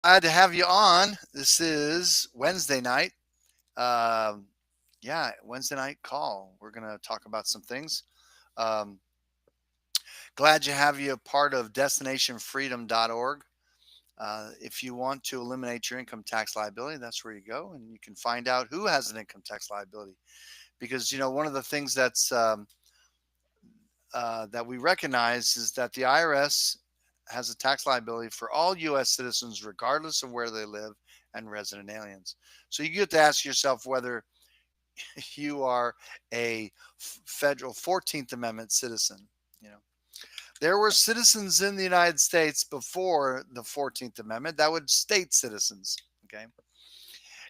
Glad to have you on. This is Wednesday night. Um, yeah, Wednesday night call. We're going to talk about some things. Um, Glad to have you a part of DestinationFreedom.org. If you want to eliminate your income tax liability, that's where you go, and you can find out who has an income tax liability. Because one of the things that we recognize is that the IRS has a tax liability for all U.S. citizens, regardless of where they live, and resident aliens. So you get to ask yourself whether you are a federal 14th Amendment citizen. You know, there were citizens in the United States before the 14th Amendment that would state citizens. Okay.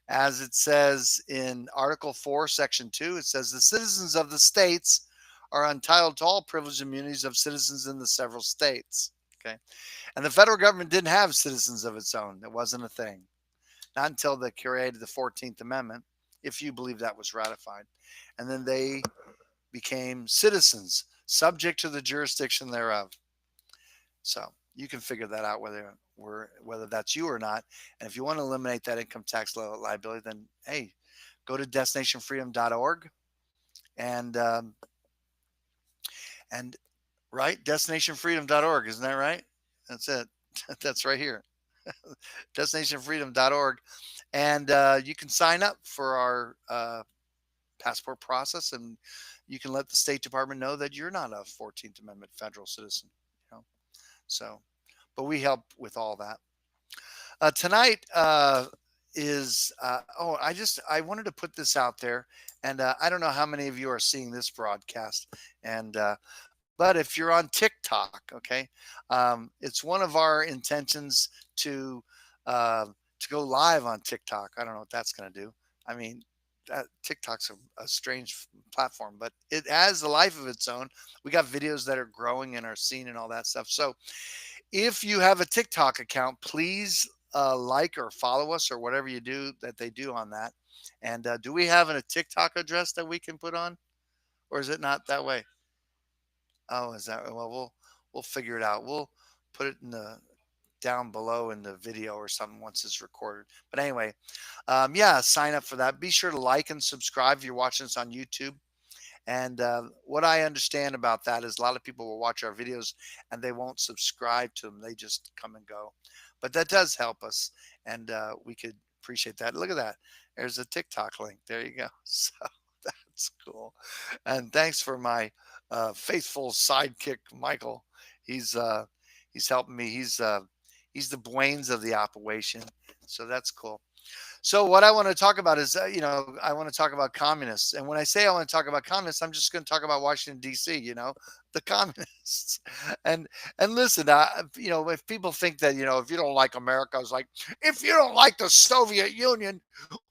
As it says in Article 4, Section 2, it says the citizens of the states are entitled to all privileged immunities of citizens in the several states. Okay. And the federal government didn't have citizens of its own. It wasn't a thing. Not until they created the 14th Amendment, if you believe that was ratified. And then they became citizens, subject to the jurisdiction thereof. So you can figure that out whether that's you or not. And if you want to eliminate that income tax liability, then hey, go to destinationfreedom.org and and right, destinationfreedom.org, isn't that right? That's it. That's right here. Destinationfreedom.org, and you can sign up for our passport process, and you can let the State Department know that you're not a 14th Amendment federal citizen. You know, so, but we help with all that. Tonight is I wanted to put this out there, and I don't know how many of you are seeing this broadcast, and but if you're on TikTok, okay, it's one of our intentions to uh, to go live on TikTok. I don't know what that's going to do. I mean, TikTok's a strange platform, but it has a life of its own. We got videos that are growing and are seen and all that stuff. So if you have a TikTok account, please like or follow us or whatever you do that they do on that. And do we have a TikTok address that we can put on, or is it not that way? Oh, is that well? We'll figure it out. We'll put it in the down below in the video or something once it's recorded. But anyway, yeah, sign up for that. Be sure to like and subscribe if you're watching this on YouTube. And what I understand about that is a lot of people will watch our videos and they won't subscribe to them. They just come and go. But that does help us, and we could appreciate that. Look at that. There's a TikTok link. There you go. So that's cool. And thanks for my faithful sidekick, Michael. He's uh, he's helping me. He's the brains of the operation. So that's cool. So what I want to talk about is, I want to talk about communists. And when I say I want to talk about communists, I'm just going to talk about Washington D.C. The communists. And and listen, if people think that if you don't like America, it's like if you don't like the Soviet Union,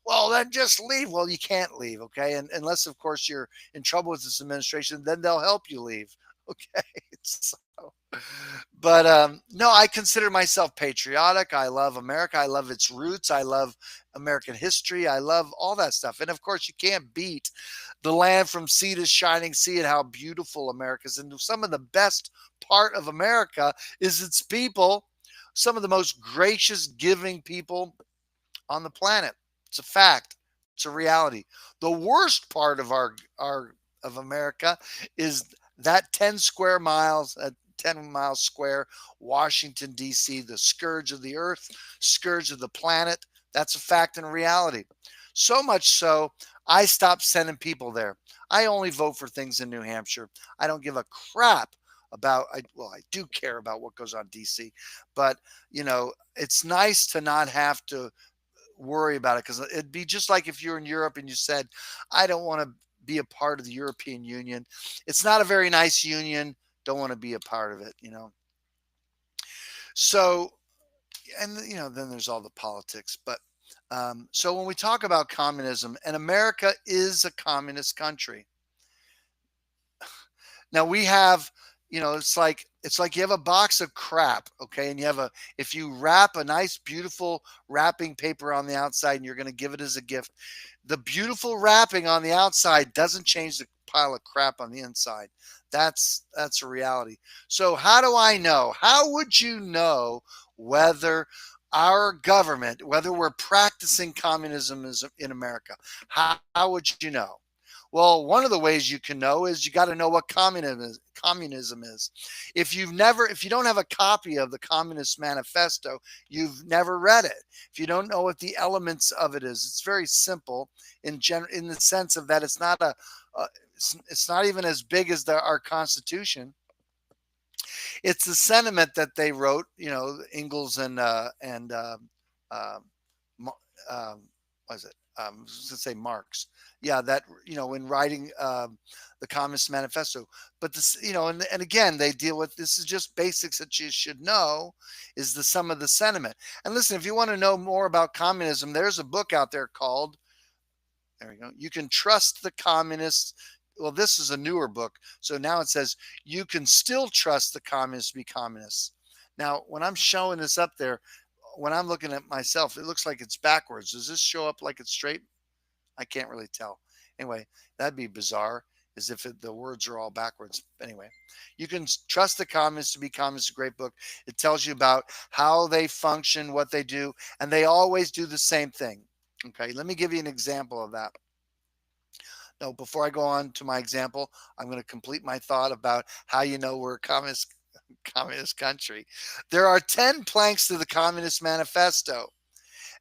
well then just leave. Well, you can't leave, okay? And unless of course you're in trouble with this administration, then they'll help you leave. Okay, so but no, I consider myself patriotic. I love America. I love its roots. I love American history. I love all that stuff. And of course, you can't beat the land from sea to shining sea and how beautiful America is. And some of the best part of America is its people, some of the most gracious, giving people on the planet. It's a fact. It's a reality. The worst part of our of America is that 10 square miles, 10 miles square, Washington, D.C., the scourge of the earth, scourge of the planet. That's a fact and reality. So much so, I stopped sending people there. I only vote for things in New Hampshire. I don't give a crap about, I do care about what goes on DC, but it's nice to not have to worry about it because it'd be just like if you're in Europe and you said, I don't want to be a part of the European Union. It's not a very nice union. Don't want to be a part of it. So, and then there's all the politics. But so when we talk about communism, and America is a communist country. Now we have, it's like you have a box of crap, okay, and if you wrap a nice, beautiful wrapping paper on the outside, and you're going to give it as a gift, the beautiful wrapping on the outside doesn't change the pile of crap on the inside. That's a reality. So how do I know? How would you know whether our government, whether we're practicing communism in America. How would you know? Well, one of the ways you can know is you got to know what communism is. If you don't have a copy of the Communist Manifesto, you've never read it. If you don't know what the elements of it is, it's very simple in the sense of that it's not even as big as our Constitution. It's the sentiment that they wrote, Ingalls um, um, was it? I was going to say Marx. Yeah, that in writing the Communist Manifesto. But this, and again, they deal with this is just basics that you should know is the sum of the sentiment. And listen, if you want to know more about communism, there's a book out there called there we go. You can trust the communists. Well, this is a newer book. So now it says you can still trust the communists to be communists. Now, when I'm showing this up there, when I'm looking at myself, it looks like it's backwards. Does this show up like it's straight? I can't really tell. Anyway, that'd be bizarre as if the words are all backwards. Anyway, you can trust the communists to be communists. A great book. It tells you about how they function, what they do, and they always do the same thing. Okay, let me give you an example of that. No, before I go on to my example, I'm going to complete my thought about how you know we're a communist country. There are 10 planks to the Communist Manifesto,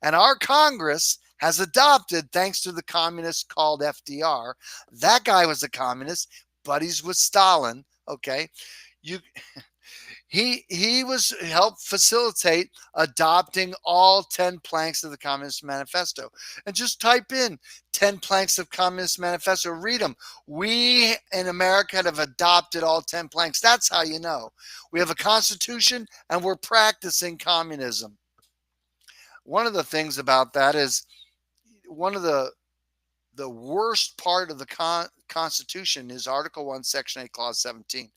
and our Congress has adopted, thanks to the communist called FDR. That guy was a communist, buddies with Stalin. Okay, you he was helped facilitate adopting all 10 planks of the Communist Manifesto. And just type in 10 planks of Communist Manifesto, read them. We in America have adopted all 10 planks. That's how you know. We have a constitution and we're practicing communism. One of the things about that is one of the worst part of the Constitution is Article 1, Section 8, Clause 17,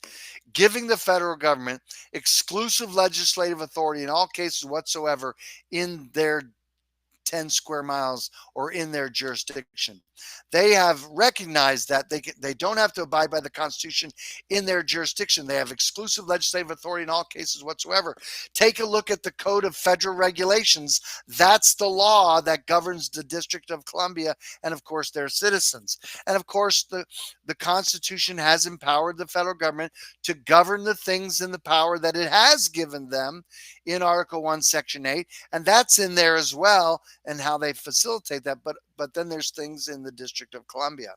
giving the federal government exclusive legislative authority in all cases whatsoever in their 10 square miles or in their jurisdiction. They have recognized that they don't have to abide by the Constitution in their jurisdiction. They have exclusive legislative authority in all cases whatsoever. Take a look at the Code of Federal Regulations. That's the law that governs the District of Columbia and, of course, their citizens. And, of course, the Constitution has empowered the federal government to govern the things in the power that it has given them in Article 1, Section 8. And that's in there as well, and how they facilitate that. But then there's things in the District of Columbia.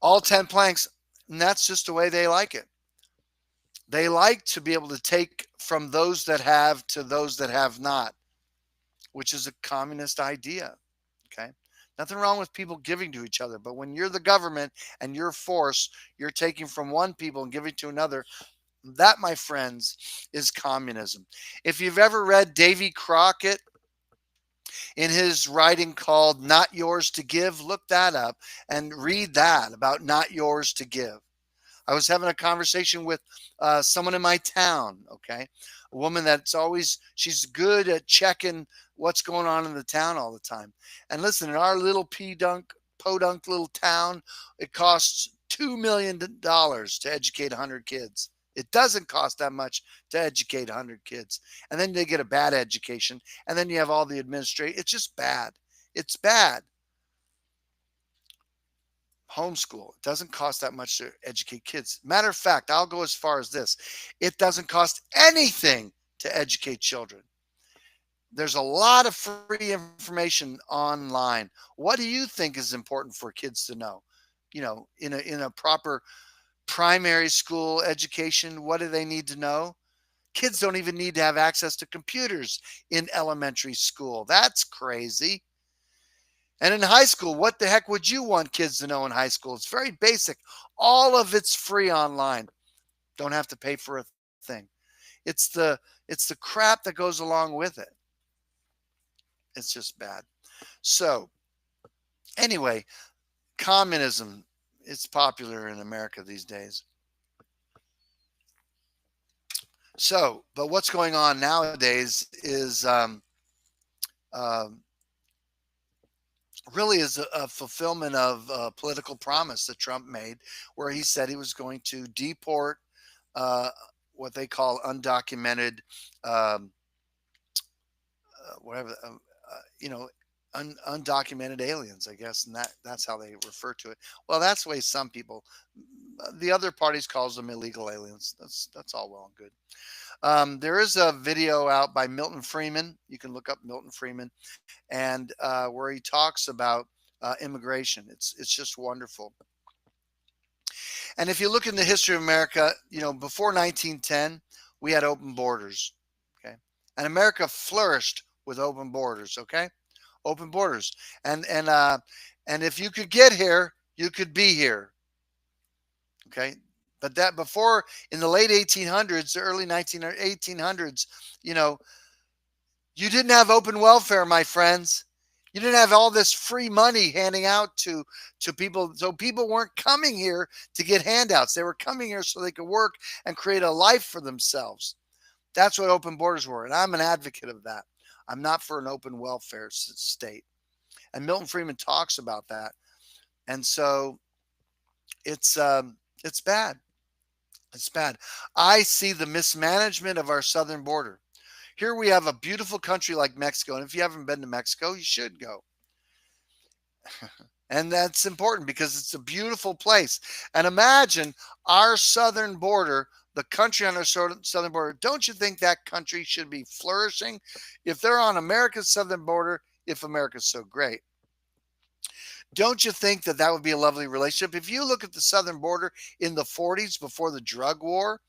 All 10 planks, and that's just the way they like it. They like to be able to take from those that have to those that have not, which is a communist idea. Okay. Nothing wrong with people giving to each other, but when you're the government and you're force, you're taking from one people and giving to another. That, my friends, is communism. If you've ever read Davy Crockett in his writing called Not Yours to Give, look that up and read that about not yours to give. I was having a conversation with someone in my town, okay? A woman she's good at checking what's going on in the town all the time. And listen, in our little podunk little town, it costs $2 million to educate 100 kids. It doesn't cost that much to educate 100 kids. And then they get a bad education. And then you have all the administration. It's just bad. It's bad. Homeschool. It doesn't cost that much to educate kids. Matter of fact, I'll go as far as this. It doesn't cost anything to educate children. There's a lot of free information online. What do you think is important for kids to know? In a proper primary school education, what do they need to know? Kids don't even need to have access to computers in elementary school. That's crazy. And in high school, what the heck would you want kids to know in high school? It's very basic. All of it's free online. Don't have to pay for a thing. It's the crap that goes along with it. It's just bad. So anyway, communism, it's popular in America these days. So, but what's going on nowadays is really is a fulfillment of a political promise that Trump made, where he said he was going to deport what they call undocumented whatever, undocumented aliens, I guess, and that's how they refer to it. Well, that's the way some people, the other parties calls them illegal aliens. That's all well and good. There is a video out by Milton Freeman. You can look up Milton Freeman, and where he talks about immigration. It's just wonderful. And if you look in the history of America, before 1910, we had open borders. Okay, and America flourished with open borders. Okay, open borders, and if you could get here, you could be here. Okay, but that before in the late 1800s, the early 1800s, you know, you didn't have open welfare, my friends. You didn't have all this free money handing out to people. So people weren't coming here to get handouts. They were coming here so they could work and create a life for themselves. That's what open borders were. And I'm an advocate of that. I'm not for an open welfare state. And Milton Friedman talks about that. And so it's bad. It's bad. I see the mismanagement of our southern border. Here we have a beautiful country like Mexico. And if you haven't been to Mexico, you should go. And that's important because it's a beautiful place. And imagine our southern border, the country on our southern border. Don't you think that country should be flourishing if they're on America's southern border, if America's so great? Don't you think that would be a lovely relationship? If you look at the southern border in the 40s before the drug war,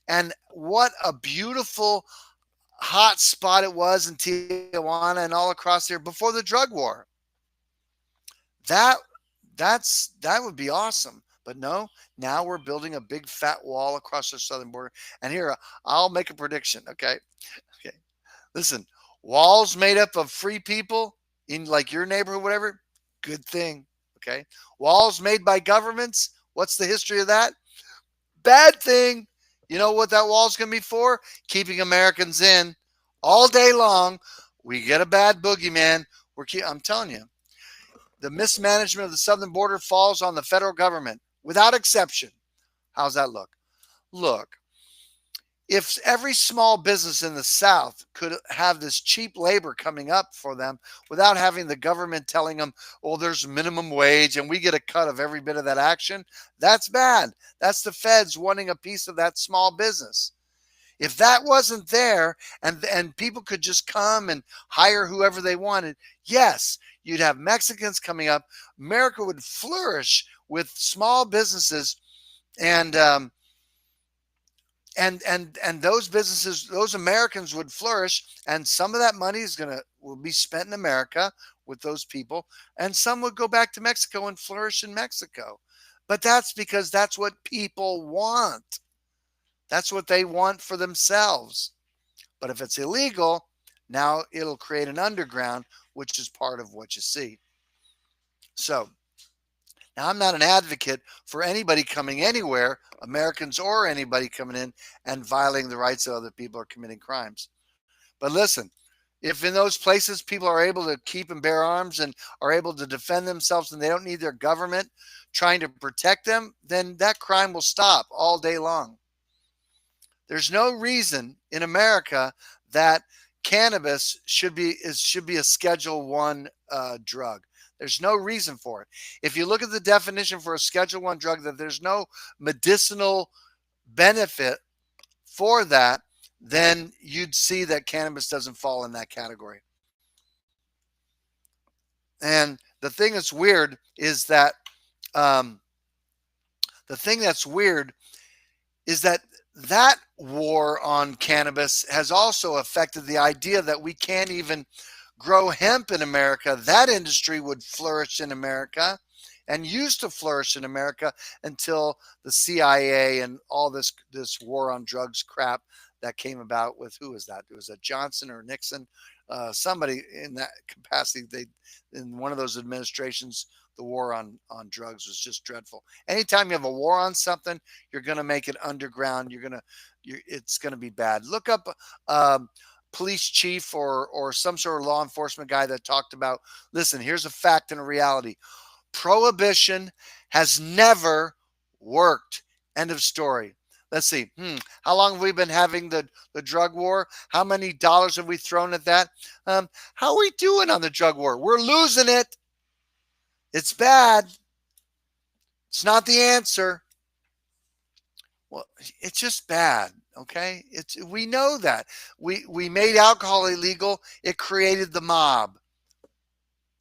and what a beautiful hot spot it was in Tijuana and all across there before the drug war. That would be awesome. But no, now we're building a big fat wall across the southern border. And here, I'll make a prediction. Okay. Listen, walls made up of free people in like your neighborhood, whatever, good thing. Okay. Walls made by governments. What's the history of that? Bad thing. You know what that wall's going to be for? Keeping Americans in all day long. We get a bad boogeyman. I'm telling you, the mismanagement of the southern border falls on the federal government without exception. How's that look? Look, if every small business in the South could have this cheap labor coming up for them without having the government telling them, oh, there's minimum wage and we get a cut of every bit of that action, that's bad. That's the feds wanting a piece of that small business. If that wasn't there and people could just come and hire whoever they wanted, yes, you'd have Mexicans coming up. America would flourish with small businesses and those businesses, those Americans would flourish, and some of that money will be spent in America with those people, and some would go back to Mexico and flourish in Mexico. But that's because that's what people want. That's what they want for themselves. But if it's illegal, now it'll create an underground, which is part of what you see. So now I'm not an advocate for anybody coming anywhere, Americans or anybody coming in and violating the rights of other people or committing crimes. But listen, if in those places people are able to keep and bear arms and are able to defend themselves and they don't need their government trying to protect them, then that crime will stop all day long. There's no reason in America that cannabis should be a Schedule 1 drug. There's no reason for it. If you look at the definition for a Schedule 1 drug, that there's no medicinal benefit for that, then you'd see that cannabis doesn't fall in that category. And the thing that's weird is that that war on cannabis has also affected the idea that we can't even grow hemp in America. That industry would flourish in America and used to flourish in America until the CIA and all this war on drugs crap that came about with, who was that? It was a Johnson or Nixon, somebody in that capacity. In one of those administrations, the war on drugs was just dreadful. Anytime you have a war on something, you're going to make it underground. It's going to be bad. Look up police chief or some sort of law enforcement guy that talked about, listen, here's a fact and a reality. Prohibition has never worked. End of story. Let's see. How long have we been having the drug war? How many dollars have we thrown at that? How are we doing on the drug war? We're losing it. It's bad. It's not the answer. Well, it's just bad. Okay, we know that we made alcohol illegal. It created the mob.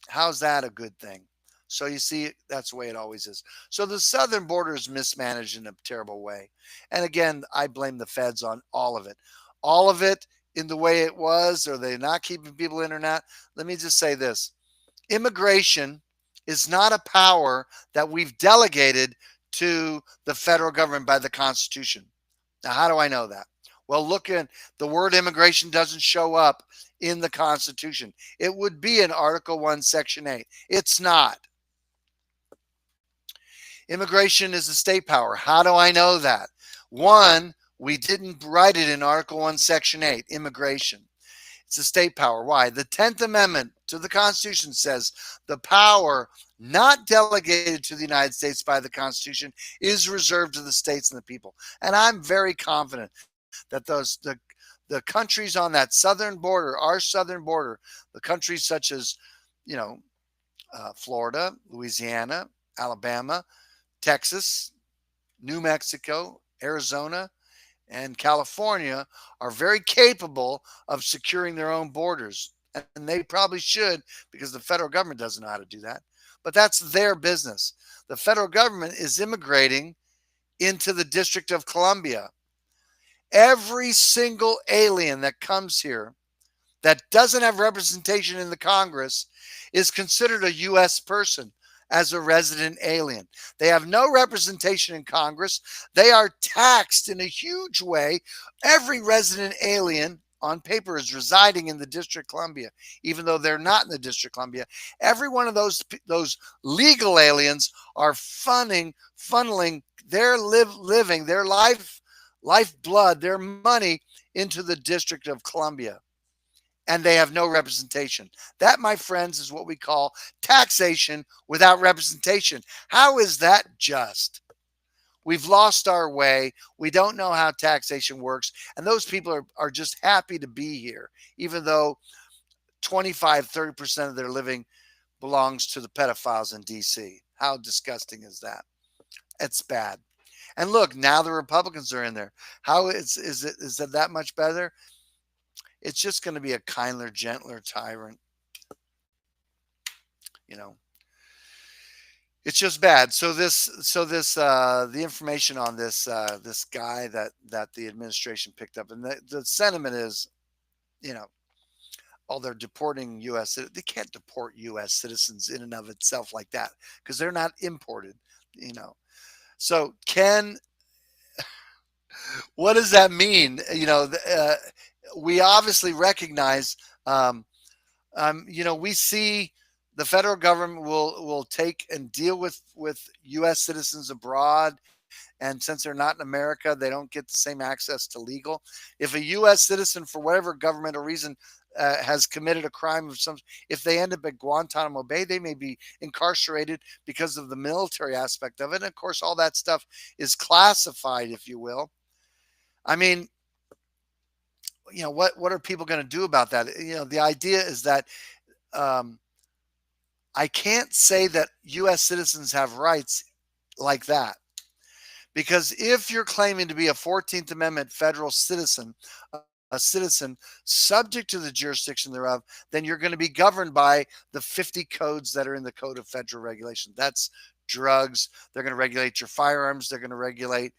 How's that a good thing? So you see, that's the way it always is. So the southern border is mismanaged in a terrible way. And again, I blame the feds on all of it. All of it in the way it was, or they're not keeping people in or not. Let me just say this. Immigration is not a power that we've delegated to the federal government by the Constitution. Now, how do I know that? Well, look at the word immigration doesn't show up in the Constitution. It would be in Article 1, Section 8. It's not. Immigration is a state power. How do I know that? One, we didn't write it in Article 1, Section 8, immigration. It's a state power. Why? The 10th Amendment to the Constitution says the power not delegated to the United States by the Constitution is reserved to the states and the people. And I'm very confident that the countries on that southern border, our southern border, the countries such as, you know, Florida, Louisiana, Alabama, Texas, New Mexico, Arizona, and California are very capable of securing their own borders. And they probably should, because the federal government doesn't know how to do that. But that's their business. The federal government is immigrating into the District of Columbia. Every single alien that comes here that doesn't have representation in the Congress is considered a U.S. person as a resident alien. They have no representation in Congress. They are taxed in a huge way. Every resident alien on paper is residing in the District of Columbia, even though they're not in the District of Columbia. Every one of those legal aliens are funneling their living, their lifeblood, their money into the District of Columbia. And they have no representation. That, my friends, is what we call taxation without representation. How is that just? We've lost our way. We don't know how taxation works. And those people are just happy to be here, even though 25-30% of their living belongs to the pedophiles in D.C. How disgusting is that? It's bad. And look, now the Republicans are in there. How is it that much better? It's just going to be a kinder, gentler tyrant. You know, it's just bad. The information on this guy that the administration picked up, and the sentiment is, you know, oh, they're deporting U.S. They can't deport U.S. citizens in and of itself like that because they're not imported. You know, so what does that mean? You know, we obviously recognize, we see the federal government will take and deal with U.S. citizens abroad. And since they're not in America, they don't get the same access to legal. If a U.S. citizen, for whatever governmental reason, has committed a crime of some, if they end up at Guantanamo Bay, they may be incarcerated because of the military aspect of it. And of course, all that stuff is classified, if you will. I mean, you know, what are people going to do about that? You know, the idea is that I can't say that U.S. citizens have rights like that. Because if you're claiming to be a 14th Amendment federal citizen, a citizen subject to the jurisdiction thereof, then you're going to be governed by the 50 codes that are in the Code of Federal Regulation. That's drugs. They're going to regulate your firearms. They're going to regulate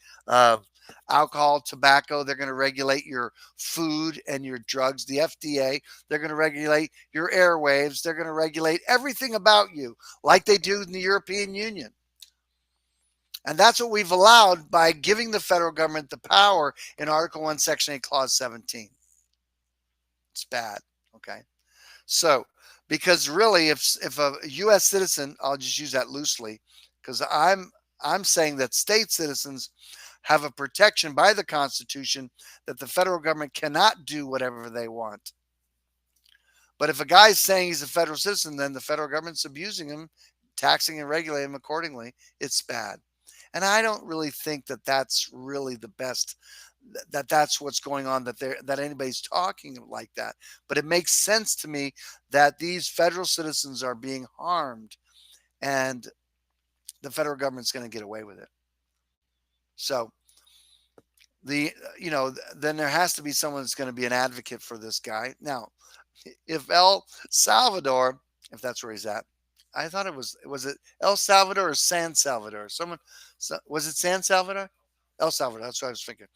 alcohol, tobacco. They're going to regulate your food and your drugs. The FDA, they're going to regulate your airwaves. They're going to regulate everything about you like they do in the European Union. And that's what we've allowed by giving the federal government the power in Article 1, Section 8, Clause 17. It's bad, okay? So, because really, if a U.S. citizen, I'll just use that loosely, because I'm saying that state citizens have a protection by the Constitution that the federal government cannot do whatever they want. But if a guy's saying he's a federal citizen, then the federal government's abusing him, taxing and regulating him accordingly. It's bad. And I don't really think that that's really the best, that that's what's going on, that there, that anybody's talking like that. But it makes sense to me that these federal citizens are being harmed, and the federal government's going to get away with it. So the then there has to be someone that's going to be an advocate for this guy. Now, if El Salvador, if that's where he's at, I thought was it El Salvador or San Salvador? Someone, was it San Salvador? El Salvador. That's what I was thinking.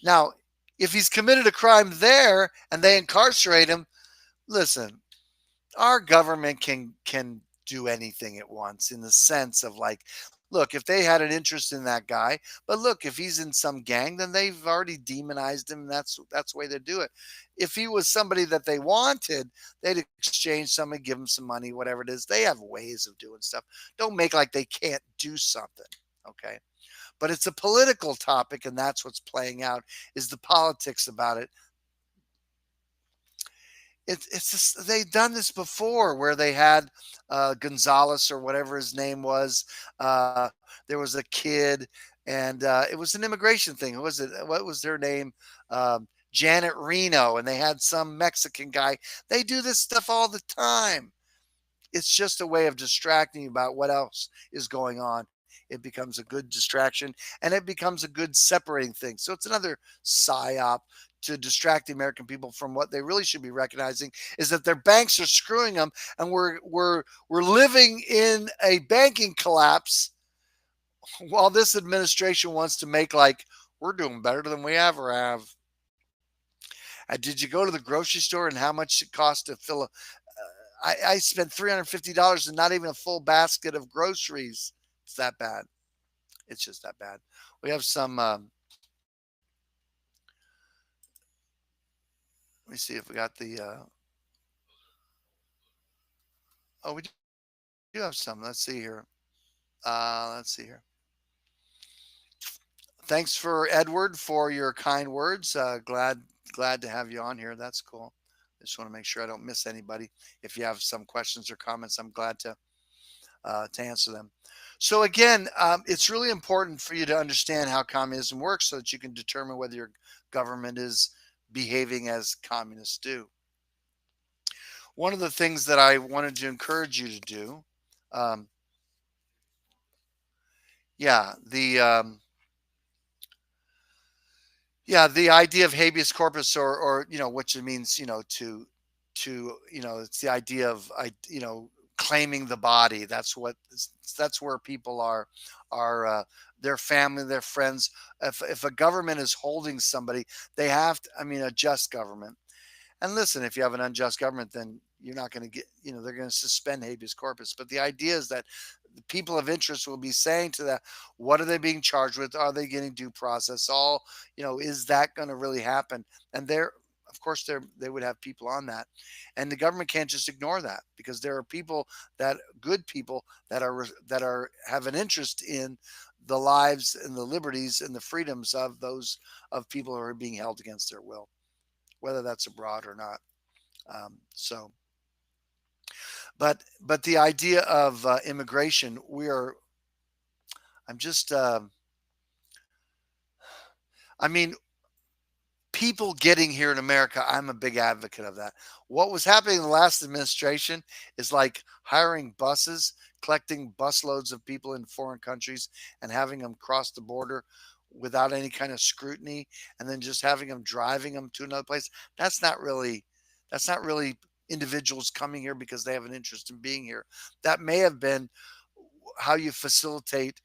Now, if he's committed a crime there and they incarcerate him, listen, our government can do anything it wants, in the sense of, like, look, if they had an interest in that guy, but look, if he's in some gang, then they've already demonized him. That's the way they do it. If he was somebody that they wanted, they'd exchange somebody, give him some money, whatever it is. They have ways of doing stuff. Don't make like they can't do something. Okay. But it's a political topic, and that's what's playing out, is the politics about it. It's just, they've done this before, where they had Gonzalez, or whatever his name was. There was a kid, and it was an immigration thing. Who was it? What was their name? Janet Reno, and they had some Mexican guy. They do this stuff all the time. It's just a way of distracting you about what else is going on. It becomes a good distraction, and it becomes a good separating thing. So it's another psyop to distract the American people from what they really should be recognizing, is that their banks are screwing them, and we're living in a banking collapse, while this administration wants to make like we're doing better than we ever have. Did you go to the grocery store and how much it cost to fill a? I spent $350 and not even a full basket of groceries. It's that bad. It's just that bad. We have some. Let me see if we got the. Oh, we do have some. Let's see here. Let's see here. Thanks for Edward for your kind words. Glad to have you on here. That's cool. I just want to make sure I don't miss anybody. If you have some questions or comments, I'm glad to answer them. So again, it's really important for you to understand how communism works, so that you can determine whether your government is behaving as communists do. One of the things that I wanted to encourage you to do, um, yeah, the idea of habeas corpus, or which it means, it's the idea of claiming the body. That's where people are their family, their friends. If a government is holding somebody, they have to, I mean, a just government. And listen, if you have an unjust government, then you're not going to get, they're going to suspend habeas corpus. But the idea is that the people of interest will be saying to that, what are they being charged with? Are they getting due process? Is that going to really happen? And of course, they would have people on that. And the government can't just ignore that, because there are good people have an interest in the lives and the liberties and the freedoms of people who are being held against their will, whether that's abroad or not. So, but the idea of immigration, I'm just, I mean, people getting here in America, I'm a big advocate of that. What was happening in the last administration is like hiring buses, collecting busloads of people in foreign countries, and having them cross the border without any kind of scrutiny, and then just having them, driving them to another place. That's not really individuals coming here because they have an interest in being here. That may have been how you facilitate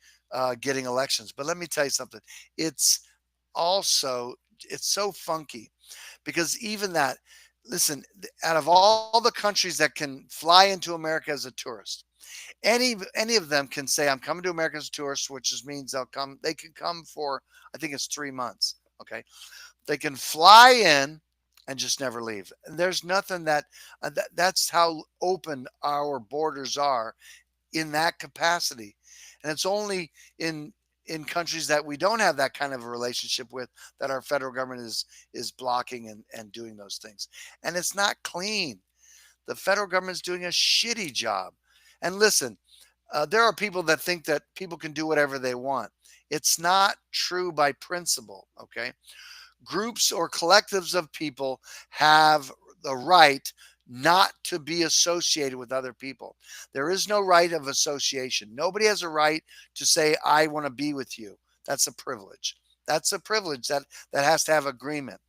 getting elections. But let me tell you something. It's also, it's so funky, because even that, listen, out of all the countries that can fly into America as a tourist, any of them can say, I'm coming to America as a tourist, which just means they can come for, I think it's 3 months. Okay. They can fly in and just never leave. And there's nothing that's how open our borders are in that capacity. And it's only in countries that we don't have that kind of a relationship with, that our federal government is blocking and doing those things. And it's not clean. The federal government is doing a shitty job. And listen, there are people that think that people can do whatever they want. It's not true by principle. Okay. Groups or collectives of people have the right not to be associated with other people. There is no right of association. Nobody has a right to say, I want to be with you. That's a privilege. That's a privilege that has to have agreement.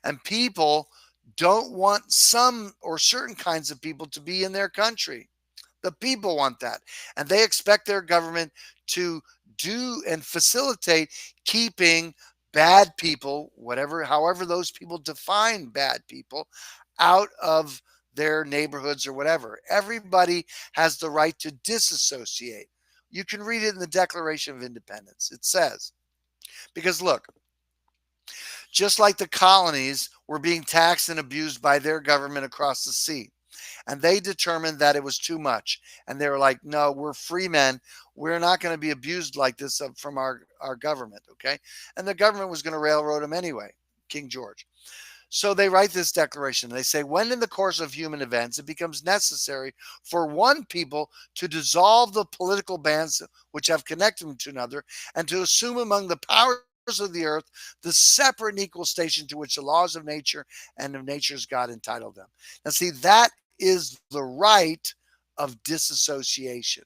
And people don't want some or certain kinds of people to be in their country. The people want that. And they expect their government to do and facilitate keeping bad people, whatever, however those people define bad people, out of their neighborhoods or whatever. Everybody has the right to disassociate. You can read it in the Declaration of Independence. It says, because look, just like the colonies were being taxed and abused by their government across the sea, and they determined that it was too much. And they were like, no, we're free men. We're not going to be abused like this from our government. Okay. And the government was going to railroad them anyway, King George. So they write this declaration. They say, when in the course of human events it becomes necessary for one people to dissolve the political bands which have connected them to another, and to assume among the powers of the earth the separate and equal station to which the laws of nature and of nature's God entitled them. Now, see, that is the right of disassociation.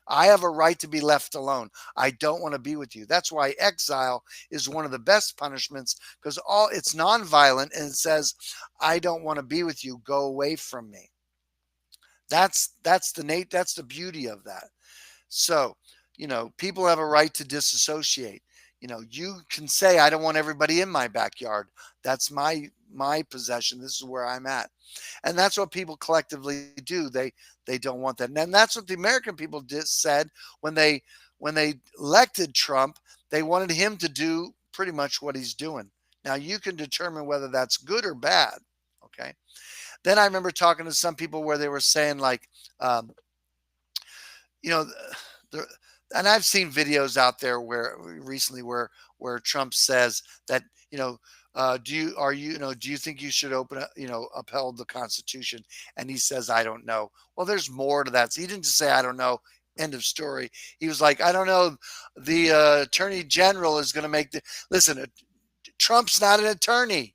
I have a right to be left alone. I don't want to be with you. That's why exile is one of the best punishments, because all it's nonviolent and it says, I don't want to be with you. Go away from me. That's the beauty of that. So, people have a right to disassociate. You can say, I don't want everybody in my backyard. That's my possession. This is where I'm at. And that's what people collectively do. They don't want that. And that's what the American people said when they elected Trump. They wanted him to do pretty much what he's doing. Now you can determine whether that's good or bad. Okay. Then I remember talking to some people where they were saying like, um, you know, the, and I've seen videos out there where recently where Trump says that, do you think you should upheld the Constitution? And he says, I don't know. Well, there's more to that. So he didn't just say, I don't know. End of story. He was like, I don't know. The attorney general is going to make listen, Trump's not an attorney.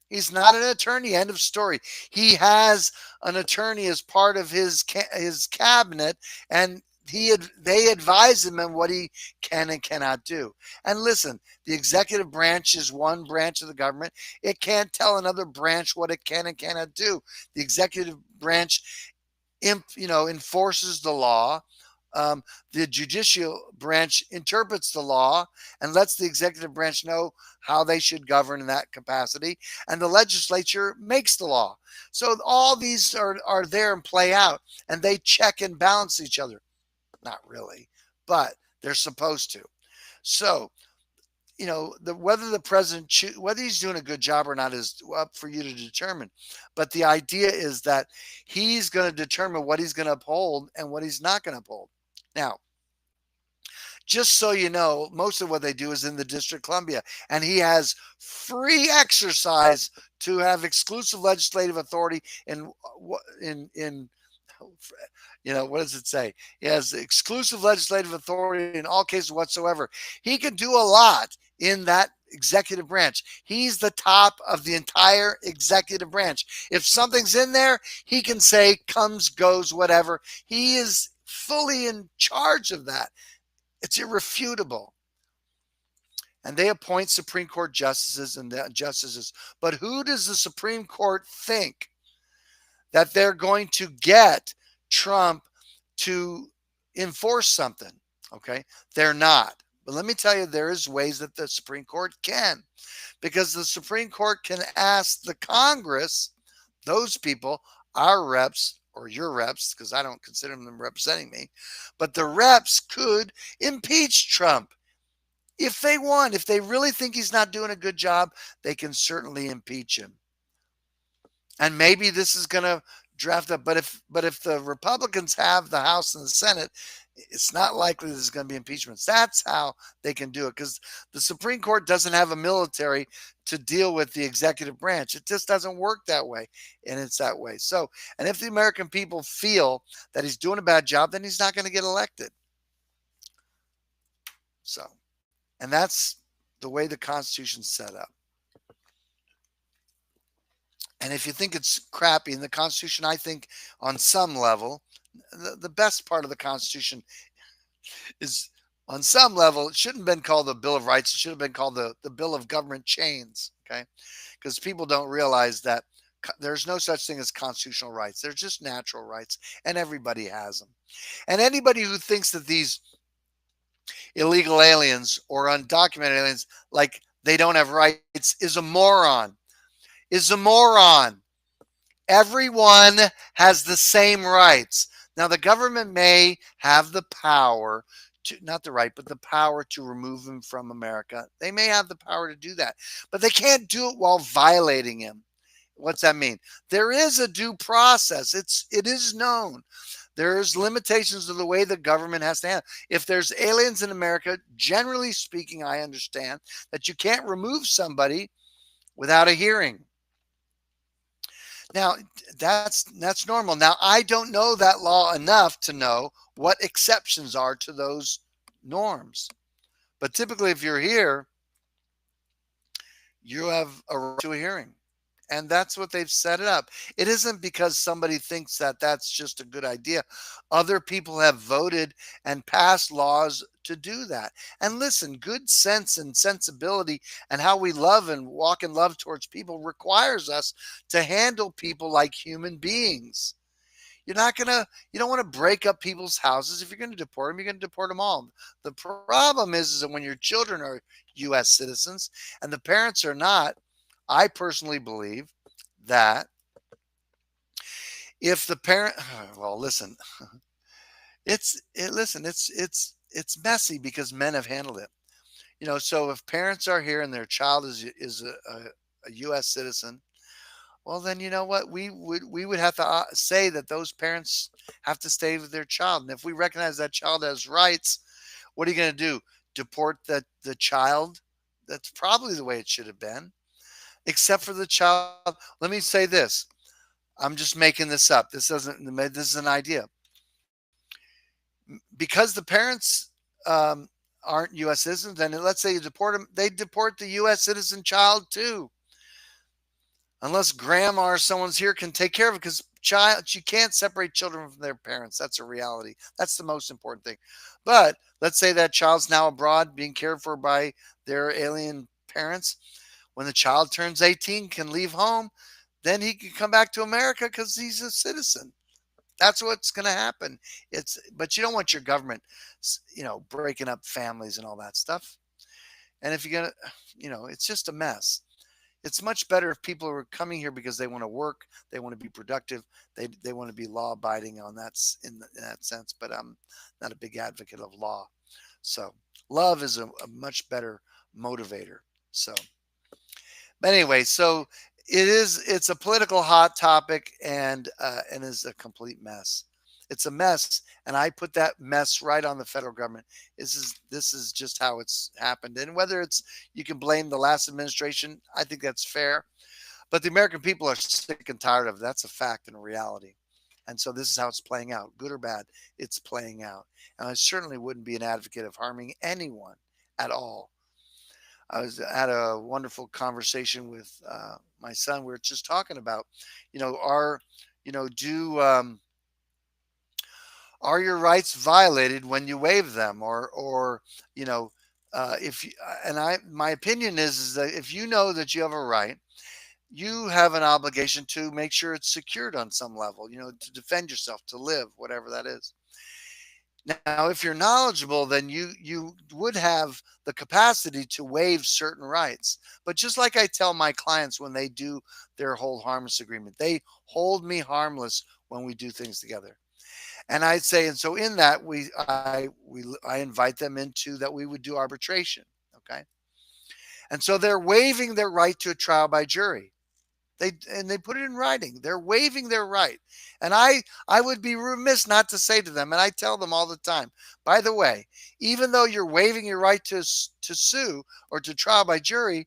He's not an attorney. End of story. He has an attorney as part of his cabinet, and they advise him on what he can and cannot do. And listen, the executive branch is one branch of the government. It can't tell another branch what it can and cannot do. The executive branch, enforces the law. The judicial branch interprets the law and lets the executive branch know how they should govern in that capacity. And the legislature makes the law. So all these are there and play out, and they check and balance each other. Not really, but they're supposed to. So, whether the president whether he's doing a good job or not is up for you to determine. But the idea is that he's going to determine what he's going to uphold and what he's not going to uphold. Now, just so you know, most of what they do is in the District of Columbia, and he has free exercise to have exclusive legislative authority in what does it say? He has exclusive legislative authority in all cases whatsoever. He can do a lot in that executive branch. He's the top of the entire executive branch. If something's in there, he can say comes, goes, whatever. He is fully in charge of that. It's irrefutable. And they appoint Supreme Court justices and justices. But who does the Supreme Court think that they're going to get Trump to enforce something? Okay, they're not. But let me tell you, there is ways that the Supreme Court can, because the Supreme Court can ask the Congress, those people, our reps or your reps, because I don't consider them representing me, but the reps could impeach Trump if they want. If they really think he's not doing a good job, they can certainly impeach him. And maybe this is going to draft up. But if the Republicans have the House and the Senate, it's not likely there's going to be impeachments. That's how they can do it, because the Supreme Court doesn't have a military to deal with the executive branch. It just doesn't work that way, and it's that way. So, and if the American people feel that he's doing a bad job, then he's not going to get elected. So. And that's the way the Constitution's set up. And if you think it's crappy in the Constitution, I think on some level, the best part of the Constitution is on some level, it shouldn't have been called the Bill of Rights. It should have been called the Bill of Government Chains. Okay. Because people don't realize that there's no such thing as constitutional rights. They're just natural rights, and everybody has them. And anybody who thinks that these illegal aliens or undocumented aliens, like they don't have rights, is a moron. Is a moron. Everyone has the same rights. Now, the government may have the power to, not the right, but the power to remove him from America. They may have the power to do that, but they can't do it while violating him. What's that mean? There is a due process. It is known. There's limitations to the way the government has to handle. If there's aliens in America, generally speaking, I understand that you can't remove somebody without a hearing. Now, that's normal. Now, I don't know that law enough to know what exceptions are to those norms. But typically, if you're here, you have a right to a hearing. And that's what they've set it up. It isn't because somebody thinks that that's just a good idea. Other people have voted and passed laws to do that. And listen, good sense and sensibility and how we love and walk in love towards people requires us to handle people like human beings. You don't want to break up people's houses. If you're going to deport them, you're going to deport them all. The problem is that when your children are U.S. citizens and the parents are not, I personally believe that if the parent, well, listen, it's messy because men have handled it. So if parents are here and their child is a U.S. citizen, well, then you know what we would have to say that those parents have to stay with their child, and if we recognize that child has rights, what are you going to do? Deport the child? That's probably the way it should have been, except for the child. Let me say this. I'm just making this up. This is an idea. Because the parents aren't U.S. citizens, then let's say you deport them, they deport the U.S. citizen child too. Unless grandma or someone's here can take care of it, because you can't separate children from their parents. That's a reality. That's the most important thing. But let's say that child's now abroad being cared for by their alien parents. When the child turns 18, can leave home, then he can come back to America because he's a citizen. That's what's going to happen. But you don't want your government, breaking up families and all that stuff. And if you're going to, it's just a mess. It's much better if people are coming here because they want to work, they want to be productive, they want to be law abiding on that in that sense. But I'm not a big advocate of law. So love is a much better motivator. So, but anyway, so it's a political hot topic and is a complete mess. It's a mess, and I put that mess right on the federal government. This is just how it's happened, and whether it's you can blame the last administration, I think that's fair. But the American people are sick and tired of it. That's a fact and a reality. And so this is how it's playing out, good or bad. It's playing out, and I certainly wouldn't be an advocate of harming anyone at all. Had a wonderful conversation with my son. We were just talking about, are do are your rights violated when you waive them, or if you, and I my opinion is that if you know that you have a right, you have an obligation to make sure it's secured on some level, to defend yourself, to live, whatever that is. Now, if you're knowledgeable, then you would have the capacity to waive certain rights. But just like I tell my clients when they do their hold harmless agreement, they hold me harmless when we do things together. And I'd say, and so in that I invite them into that we would do arbitration. Okay. And so they're waiving their right to a trial by jury. They put it in writing. They're waiving their right. And I would be remiss not to say to them, and I tell them all the time, by the way, even though you're waiving your right to sue or to trial by jury,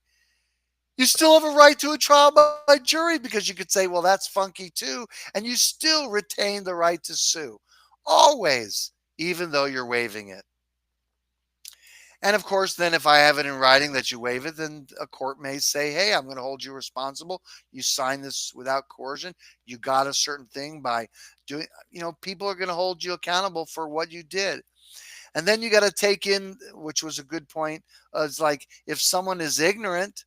you still have a right to a trial by jury, because you could say, well, that's funky too. And you still retain the right to sue always, even though you're waiving it. And of course, then if I have it in writing that you waive it, then a court may say, hey, I'm going to hold you responsible. You signed this without coercion. You got a certain thing by doing, people are going to hold you accountable for what you did. And then you got to take in, which was a good point, it's like if someone is ignorant,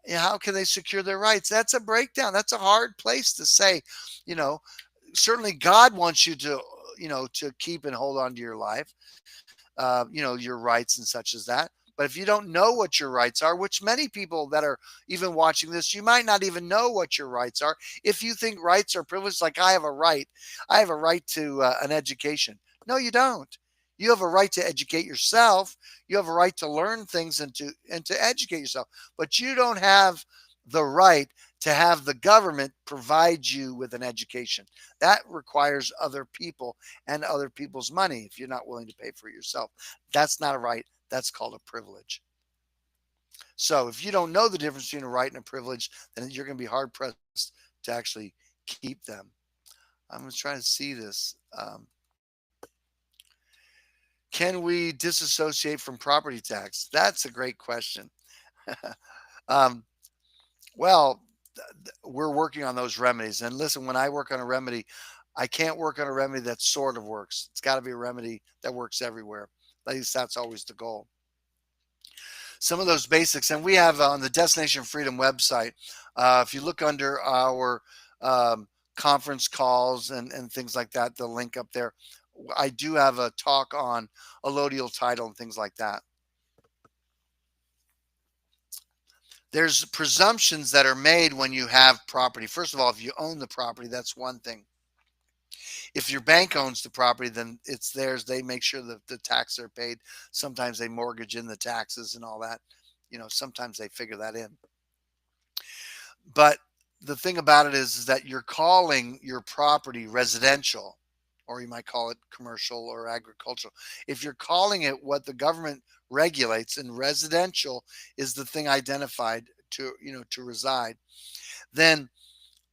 how can they secure their rights? That's a breakdown. That's a hard place to say. You know, certainly God wants you to, to keep and hold on to your life, your rights and such as that. But if you don't know what your rights are, which many people that are even watching this, you might not even know what your rights are. If you think rights are privileged, like I have a right to an education. No, you don't. You have a right to educate yourself. You have a right to learn things and to educate yourself. But you don't have the right to have the government provide you with an education. That requires other people and other people's money if you're not willing to pay for it yourself. That's not a right. That's called a privilege. So if you don't know the difference between a right and a privilege, then you're going to be hard pressed to actually keep them. I'm going to try to see this. Can we disassociate from property tax? That's a great question. um, well, we're working on those remedies. And listen, when I work on a remedy, I can't work on a remedy that sort of works. It's got to be a remedy that works everywhere. At least that's always the goal. Some of those basics, and we have on the Destination Freedom website, if you look under our conference calls and things like that, the link up there, I do have a talk on allodial title and things like that. There's presumptions that are made when you have property. First of all, if you own the property, that's one thing. If your bank owns the property, then it's theirs. They make sure that the taxes are paid. Sometimes they mortgage in the taxes and all that. Sometimes they figure that in. But the thing about it is that you're calling your property residential, or you might call it commercial or agricultural. If you're calling it what the government regulates, and residential is the thing identified to reside, then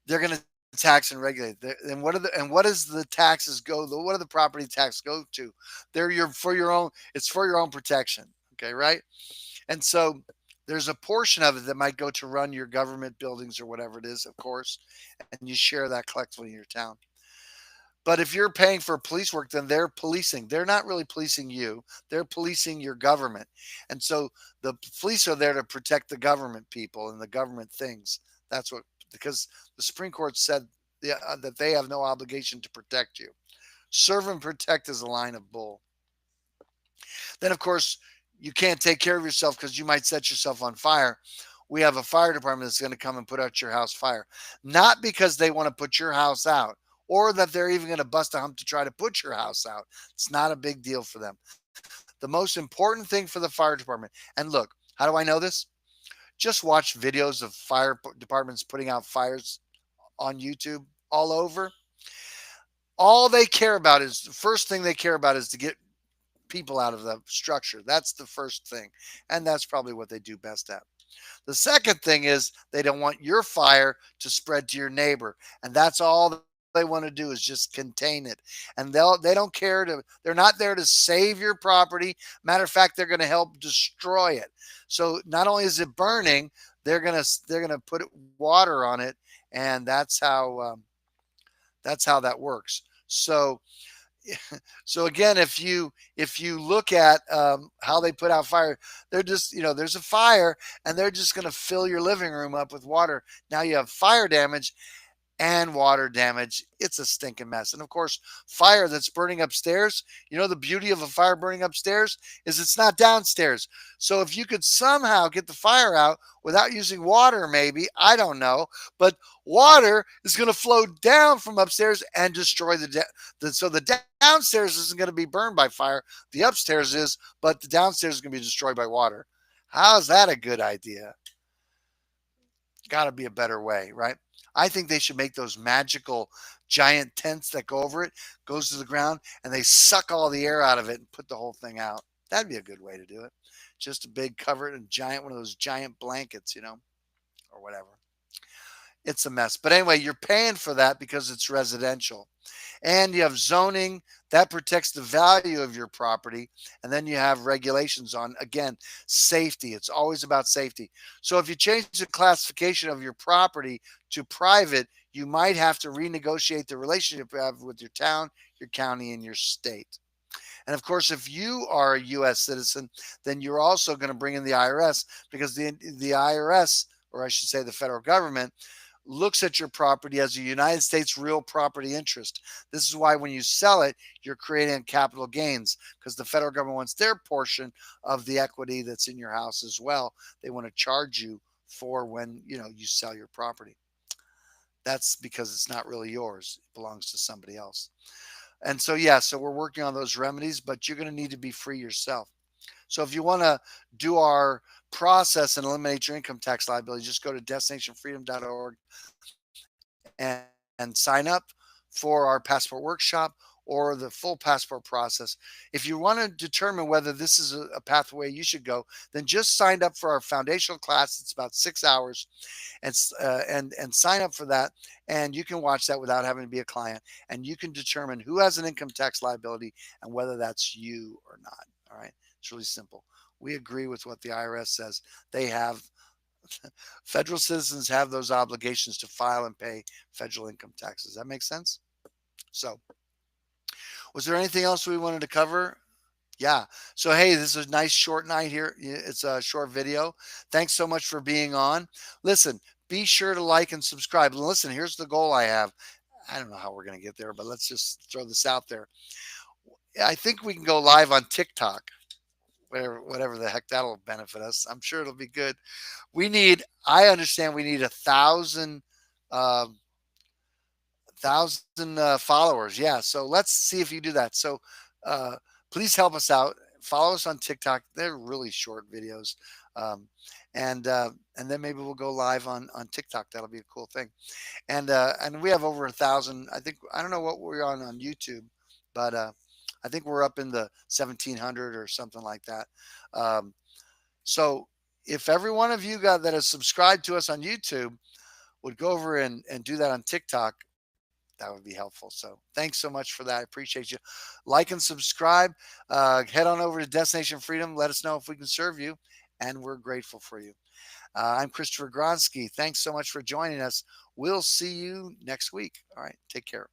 they're going to tax and regulate. And what does the taxes go? What do the property tax go to? They're for your own. It's for your own protection. Okay, right? And so there's a portion of it that might go to run your government buildings or whatever it is, of course, and you share that collectively in your town. But if you're paying for police work, then they're policing. They're not really policing you. They're policing your government. And so the police are there to protect the government people and the government things. That's what, because the Supreme Court said that they have no obligation to protect you. Serve and protect is a line of bull. Then, of course, you can't take care of yourself because you might set yourself on fire. We have a fire department that's going to come and put out your house fire, not because they want to put your house out or that they're even going to bust a hump to try to put your house out. It's not a big deal for them. The most important thing for the fire department, and look, how do I know this? Just watch videos of fire departments putting out fires on YouTube all over. All they care about is the first thing they care about is to get people out of the structure. That's the first thing. And that's probably what they do best at. The second thing is they don't want your fire to spread to your neighbor. And that's all they want to do is just contain it. And they don't care they're not there to save your property. Matter of fact, they're going to help destroy it. So not only is it burning, they're going to put water on it. And that's how that works. So again, if you look at how they put out fire, they're just there's a fire and they're just going to fill your living room up with water. Now you have fire damage and water damage. It's a stinking mess. And of course, fire that's burning upstairs, the beauty of a fire burning upstairs is it's not downstairs. So if you could somehow get the fire out without using water, maybe, I don't know, but water is going to flow down from upstairs and destroy so the downstairs isn't going to be burned by fire. The upstairs is, but the downstairs is going to be destroyed by water. How's that a good idea? Got to be a better way, right? I think they should make those magical giant tents that go over it, goes to the ground, and they suck all the air out of it and put the whole thing out. That'd be a good way to do it. Just a big covered and one of those giant blankets, or whatever. It's a mess. But anyway, you're paying for that because it's residential. And you have zoning that protects the value of your property. And then you have regulations on, again, safety. It's always about safety. So if you change the classification of your property to private, you might have to renegotiate the relationship you have with your town, your county, and your state. And of course, if you are a U.S. citizen, then you're also going to bring in the IRS, because the IRS, or I should say the federal government, looks at your property as a United States real property interest. This is why when you sell it, you're creating capital gains, because the federal government wants their portion of the equity that's in your house as well. They want to charge you for when you sell your property. That's because it's not really yours. It belongs to somebody else. And so, yeah, so we're working on those remedies, but you're going to need to be free yourself. So if you want to do our process and eliminate your income tax liability, just go to destinationfreedom.org and sign up for our passport workshop or the full passport process. If you want to determine whether this is a pathway you should go, then just sign up for our foundational class. It's about 6 hours, and sign up for that. And you can watch that without having to be a client, and you can determine who has an income tax liability and whether that's you or not. All right. It's really simple. We agree with what the IRS says. They have federal citizens have those obligations to file and pay federal income taxes. That makes sense? So, was there anything else we wanted to cover? Yeah. So, hey, this is a nice short night here. It's a short video. Thanks so much for being on. Listen, be sure to like and subscribe. And listen, here's the goal I have. I don't know how we're going to get there, but let's just throw this out there. I think we can go live on TikTok, whatever the heck that'll benefit us. I'm sure it'll be good. I understand we need 1,000 followers. Yeah. So let's see if you do that. So uh, please help us out. Follow us on TikTok. They're really short videos. Um, and then maybe we'll go live on TikTok. That'll be a cool thing. And we have over 1,000. I don't know what we're on YouTube, but I think we're up in the 1,700 or something like that. Um, so if every one of you that has subscribed to us on YouTube would go over and do that on TikTok, that would be helpful. So thanks so much for that. I appreciate you. Like and subscribe. Head on over to Destination Freedom. Let us know if we can serve you, and we're grateful for you. I'm Christopher Gronsky. Thanks so much for joining us. We'll see you next week. All right. Take care.